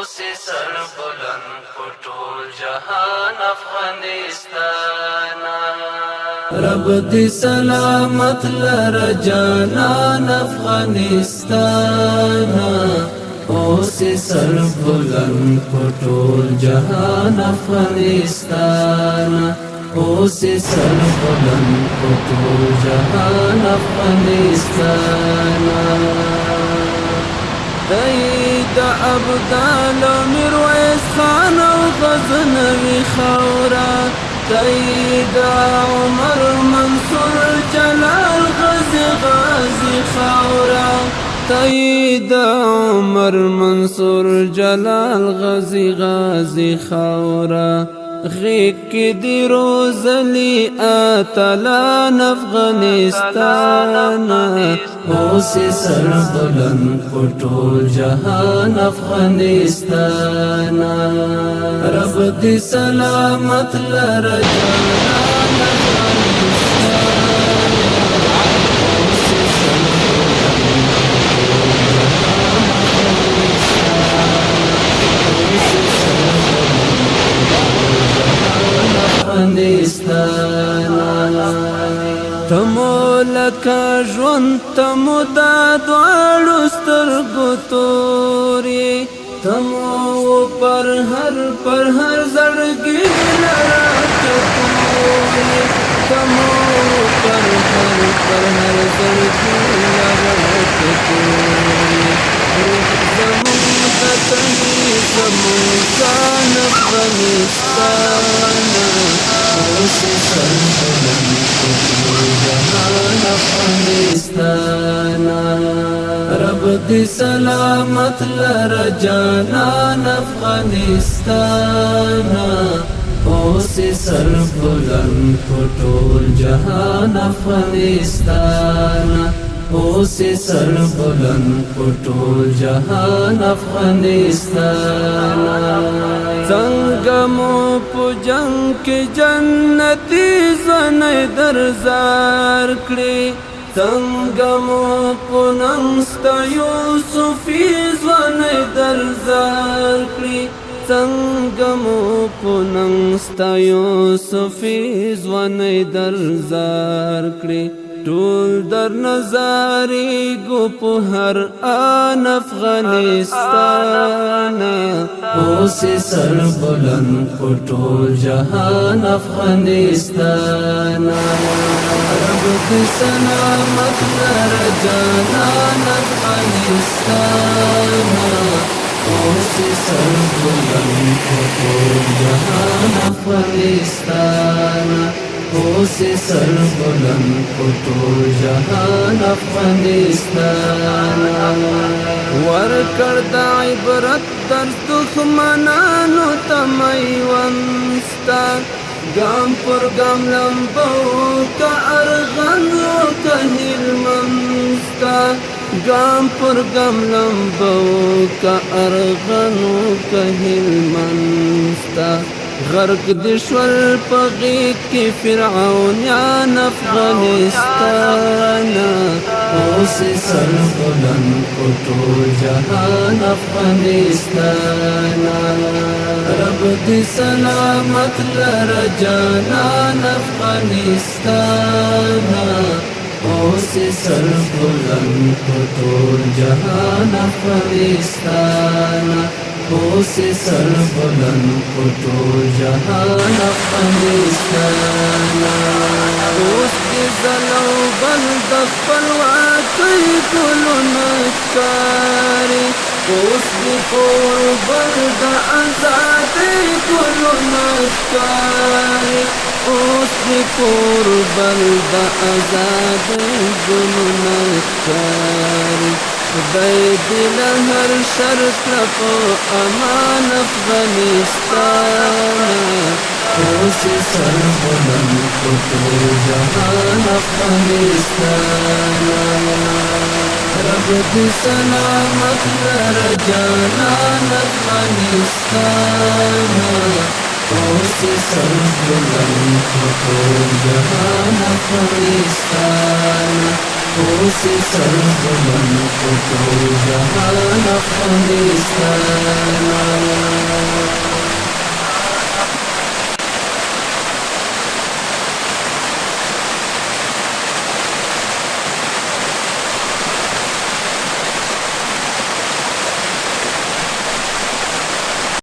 اوس سر بلند پټول جهان افغانستان رب دې سلامت لر جانان افغانستان اوس سر بلند پټول جهان افغانستان اوس سر بلند پټول جهان افغانستان داید ابدال میرویس خان او غزنوی خورا داید عمر منصور جلال غازی خورا داید عمر منصور جلال غازی خورا غیق دی روزلی آتلان افغانستان اوس سر بلند پټول جهان افغانستان رب دی سلامت لر جانان افغانستان اوس سر تمو لکا ژوند تمو دا دوالو سترگو توری تمو پر هر زړګي لرات توری تمو پر هر زړګي لرات توری زمون دتنی زمون ځان افغانستان اوس سر بلند پټول جهان افغانستان رب دې سلامت لر جانان افغانستان اوس سر بلند پټول جهان افغانستان اوس سر بلند پټول جهان افغانستان څنګه مو په جنگ کې جنتي ځنې درزار کړې څنګه مو په ننګستا یوسفي ځنې درزار کړې څنګه مو په ننګستا یوسفي ځنې درزار کړې ټول در نظاری گو په هر آن افغانستان اوس سر بلند پټول جهان افغانستان رب دې سلامت لر جانان افغانستان اوس سر بلند پټول جهان افغانستان اوس سر بلند پټول جهان افغانستان ورکړ د عبرت درس دښمنانو ته میوستا ګام پر ګام لمبو که ارغن که هلمنستا ګام پر ګام لمبو که ارغن که هلمنستا غرق دشول پغیق کی فرعونیان افغانستان اوس سر بلند پټول جهان افغانستان رب دې سلامت لر جانان افغانستان اوس سر بلند پټول جهان افغانستان اوس سر بلند پټول جهان افغانستان اوس دې زلو بل د خپلواکۍ ګلونه ښکاري اوس دې قربان د ازادۍ ګلونه ښکاري اوس دې قربان د ازادۍ ګلونه ښکاري خدای دې له هر شر کړه په امان افغانستان اوس سر بلند پټول جهان افغانستان رب دې سلامت لر جانان افغانستان اوس سر بلند پټول جهان افغانستان اوس سر بلند پټول جهان افغانستان